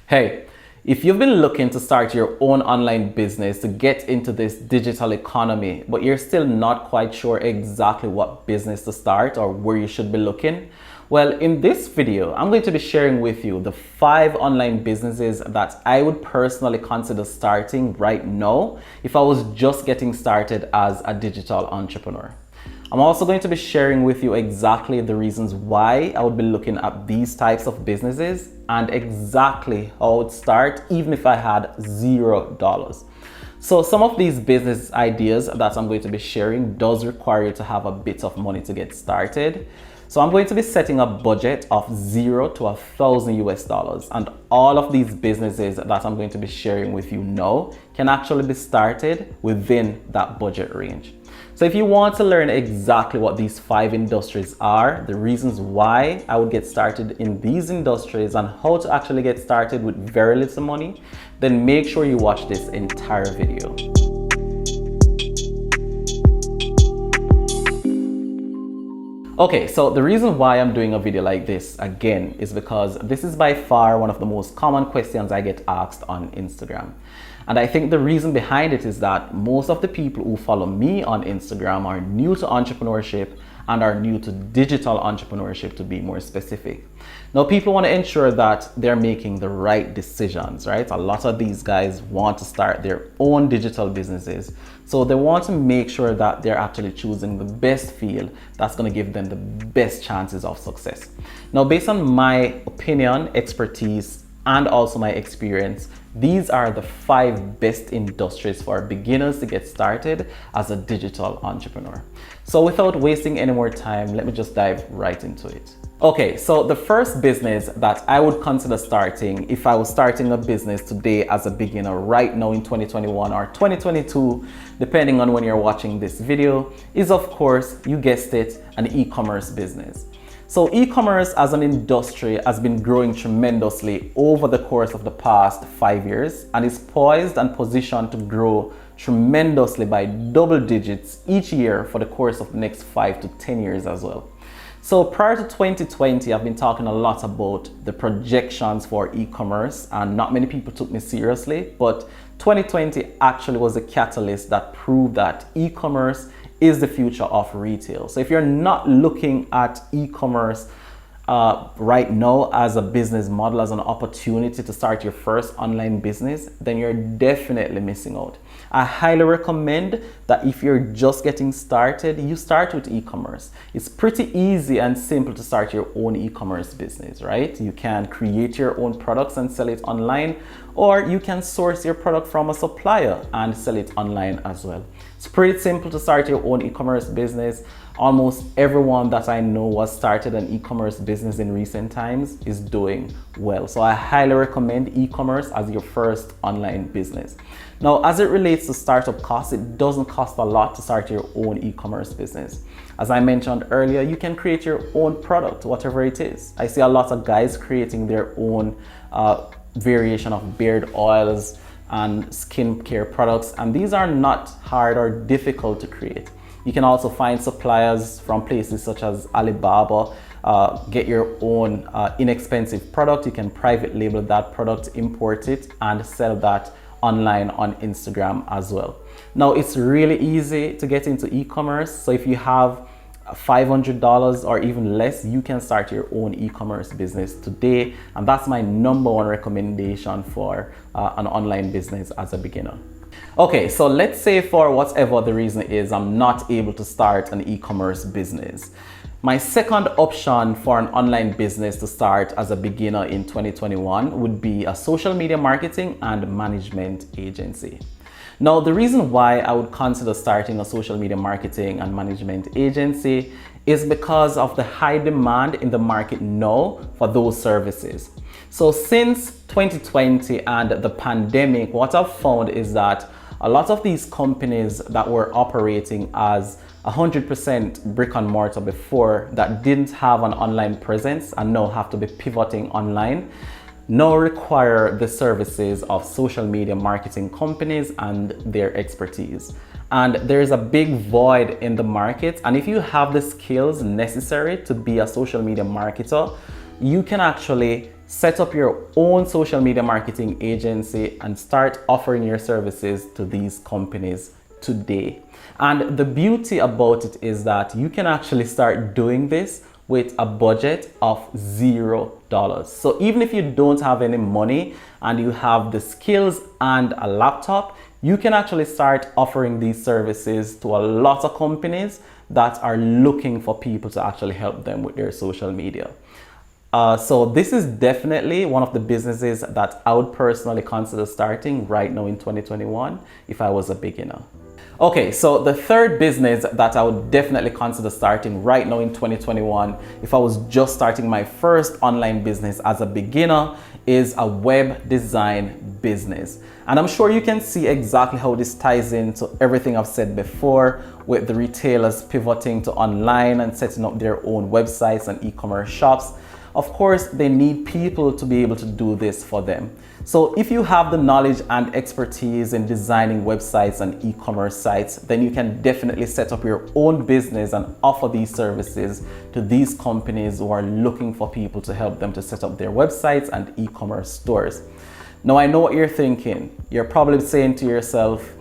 Hey, if you've been looking to start your own online business to get into this digital economy, but you're still not quite sure exactly what business to start or where you should be looking, well, in this video, I'm going to be sharing with you the 5 online businesses that I would personally consider starting right now if I was just getting started as a digital entrepreneur. I'm also going to be sharing with you exactly the reasons why I would be looking at these types of businesses and exactly how I would start even if I had $0. So some of these business ideas that I'm going to be sharing does require you to have a bit of money to get started. So I'm going to be setting a budget of $0 to $1,000 and all of these businesses that I'm going to be sharing with you now can actually be started within that budget range. So if you want to learn exactly what these 5 industries are, the reasons why I would get started in these industries and how to actually get started with very little money, then make sure you watch this entire video. Okay, so the reason why I'm doing a video like this again is because this is by far one of the most common questions I get asked on Instagram. And I think the reason behind it is that most of the people who follow me on Instagram are new to entrepreneurship and are new to digital entrepreneurship, to be more specific. Now, people want to ensure that they're making the right decisions, right? A lot of these guys want to start their own digital businesses. So they want to make sure that they're actually choosing the best field that's going to give them the best chances of success. Now, based on my opinion, expertise, and also my experience, these are the 5 best industries for beginners to get started as a digital entrepreneur. So without wasting any more time, let me just dive right into it. Okay, so the first business that I would consider starting if I was starting a business today as a beginner right now in 2021 or 2022, depending on when you're watching this video, is of course, you guessed it, an e-commerce business. So e-commerce as an industry has been growing tremendously over the course of the past 5 years and is poised and positioned to grow tremendously by double digits each year for the course of the next 5 to 10 years as well. So prior to 2020, I've been talking a lot about the projections for e-commerce and not many people took me seriously, but 2020 actually was a catalyst that proved that e-commerce is the future of retail. So if you're not looking at e-commerce right now as a business model, as an opportunity to start your first online business, then you're definitely missing out. I highly recommend that if you're just getting started, you start with e-commerce. It's pretty easy and simple to start your own e-commerce business, right? You can create your own products and sell it online, or you can source your product from a supplier and sell it online as well. It's pretty simple to start your own e-commerce business. Almost everyone that I know was started an e-commerce business in recent times is doing well. So I highly recommend e-commerce as your first online business. Now, as it relates to startup costs, it doesn't cost a lot to start your own e-commerce business. As I mentioned earlier, you can create your own product, whatever it is. I see a lot of guys creating their own variation of beard oils and skincare products, and these are not hard or difficult to create. You can also find suppliers from places such as Alibaba, get your own inexpensive product. You can private label that product, import it, and sell that online on Instagram as well. Now, it's really easy to get into e-commerce. So if you have $500 or even less, you can start your own e-commerce business today. And that's my #1 recommendation for an online business as a beginner. Okay, so let's say for whatever the reason is, I'm not able to start an e-commerce business. My second option for an online business to start as a beginner in 2021 would be a social media marketing and management agency. Now, the reason why I would consider starting a social media marketing and management agency is because of the high demand in the market now for those services. So since 2020 and the pandemic, what I've found is that a lot of these companies that were operating as 100% brick and mortar before, that didn't have an online presence and now have to be pivoting online, now require the services of social media marketing companies and their expertise. And there's a big void in the market. And if you have the skills necessary to be a social media marketer, you can actually set up your own social media marketing agency and start offering your services to these companies today. And the beauty about it is that you can actually start doing this with a budget of $0. So even if you don't have any money and you have the skills and a laptop, you can actually start offering these services to a lot of companies that are looking for people to actually help them with their social media. So this is definitely one of the businesses that I would personally consider starting right now in 2021 if I was a beginner. Okay, so the third business that I would definitely consider starting right now in 2021 if I was just starting my first online business as a beginner is a web design business. And I'm sure you can see exactly how this ties into everything I've said before with the retailers pivoting to online and setting up their own websites and e-commerce shops. Of course, they need people to be able to do this for them. So if you have the knowledge and expertise in designing websites and e-commerce sites, then you can definitely set up your own business and offer these services to these companies who are looking for people to help them to set up their websites and e-commerce stores. Now, I know what you're thinking. You're probably saying to yourself,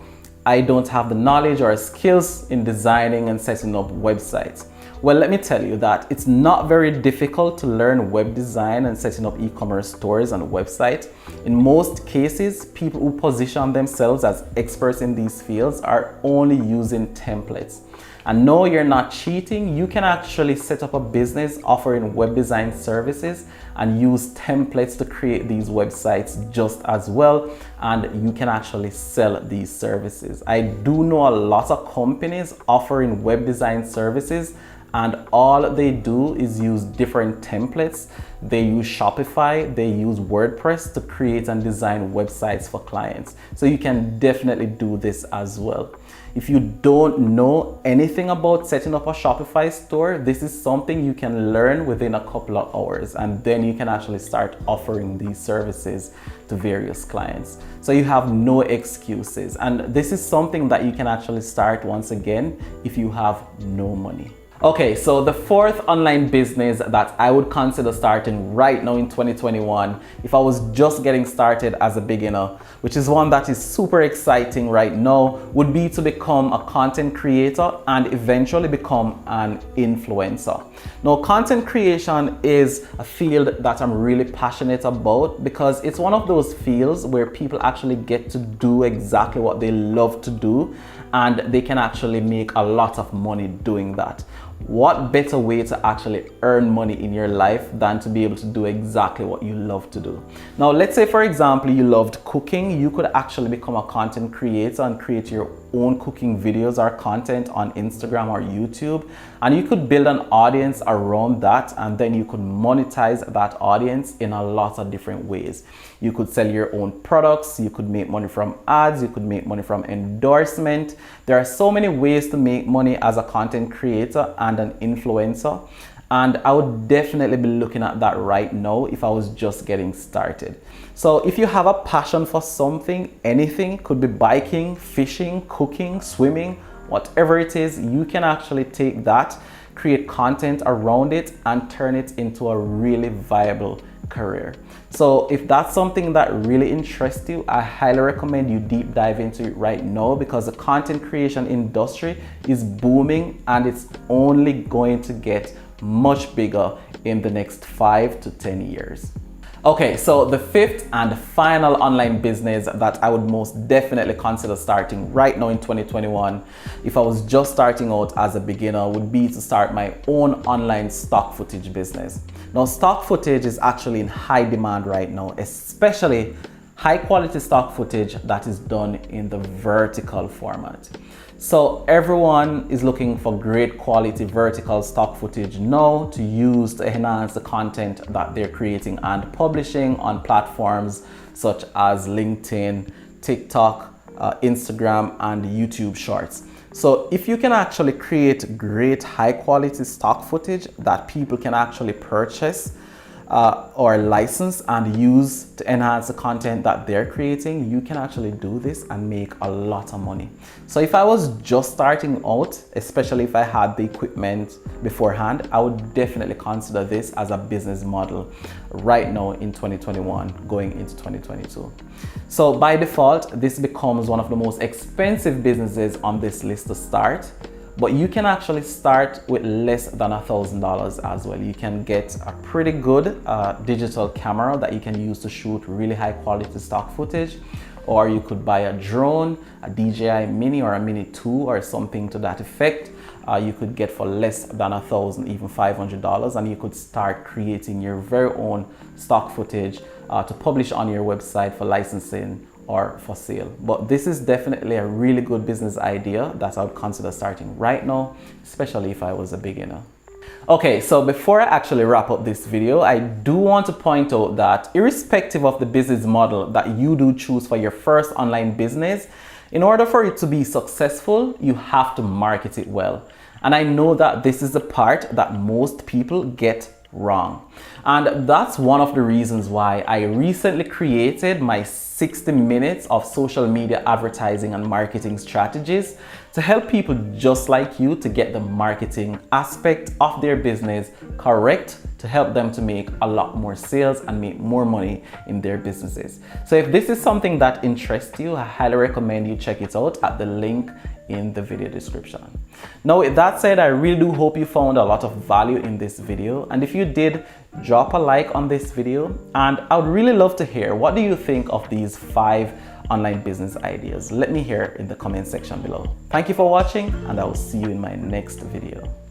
I don't have the knowledge or skills in designing and setting up websites. Well, let me tell you that it's not very difficult to learn web design and setting up e-commerce stores and websites. In most cases, people who position themselves as experts in these fields are only using templates. And no, you're not cheating. You can actually set up a business offering web design services and use templates to create these websites just as well. And you can actually sell these services. I do know a lot of companies offering web design services, and all they do is use different templates. They use Shopify, they use WordPress to create and design websites for clients. So you can definitely do this as well. If you don't know anything about setting up a Shopify store, this is something you can learn within a couple of hours, and then you can actually start offering these services to various clients. So you have no excuses. And this is something that you can actually start once again if you have no money. Okay, so the fourth online business that I would consider starting right now in 2021 if I was just getting started as a beginner, which is one that is super exciting right now, would be to become a content creator and eventually become an influencer. Now, content creation is a field that I'm really passionate about because it's one of those fields where people actually get to do exactly what they love to do, and they can actually make a lot of money doing that. What better way to actually earn money in your life than to be able to do exactly what you love to do? Now, let's say, for example, you loved cooking. You could actually become a content creator and create your own cooking videos or content on Instagram or YouTube. And you could build an audience around that, and then you could monetize that audience in a lot of different ways. You could sell your own products, you could make money from ads, you could make money from endorsement. There are so many ways to make money as a content creator and an influencer. And I would definitely be looking at that right now if I was just getting started. So if you have a passion for something, anything, could be biking, fishing, cooking, swimming, whatever it is, you can actually take that, create content around it, and turn it into a really viable career. So if that's something that really interests you, I highly recommend you deep dive into it right now, because the content creation industry is booming and it's only going to get much bigger in the next 5 to 10 years. Okay, so the fifth and final online business that I would most definitely consider starting right now in 2021 if I was just starting out as a beginner would be to start my own online stock footage business. Now, stock footage is actually in high demand right now, especially high quality stock footage that is done in the vertical format. So everyone is looking for great quality vertical stock footage now to use to enhance the content that they're creating and publishing on platforms such as LinkedIn, TikTok, Instagram, and YouTube Shorts. So if you can actually create great high quality stock footage that people can actually purchase, or license and use to enhance the content that they're creating, you can actually do this and make a lot of money. So if I was just starting out, especially if I had the equipment beforehand, I would definitely consider this as a business model right now in 2021 going into 2022. So by default, this becomes one of the most expensive businesses on this list to start. But you can actually start with less than $1,000 as well. You can get a pretty good digital camera that you can use to shoot really high quality stock footage, or you could buy a drone, a DJI Mini or a Mini 2 or something to that effect. You could get for less than $1,000, even $500, and you could start creating your very own stock footage to publish on your website for licensing or for sale. But this is definitely a really good business idea that I would consider starting right now, especially if I was a beginner. Okay, so before I actually wrap up this video, I do want to point out that irrespective of the business model that you do choose for your first online business, in order for it to be successful, you have to market it well. And I know that this is the part that most people get wrong. And that's one of the reasons why I recently created my 60 minutes of social media advertising and marketing strategies to help people just like you to get the marketing aspect of their business correct, to help them to make a lot more sales and make more money in their businesses. So if this is something that interests you, I highly recommend you check it out at the link in the video description. Now, with that said, I really do hope you found a lot of value in this video, and if you did, drop a like on this video, and I would really love to hear, what do you think of these 5 online business ideas? Let me hear in the comment section below. Thank you for watching, and I will see you in my next video.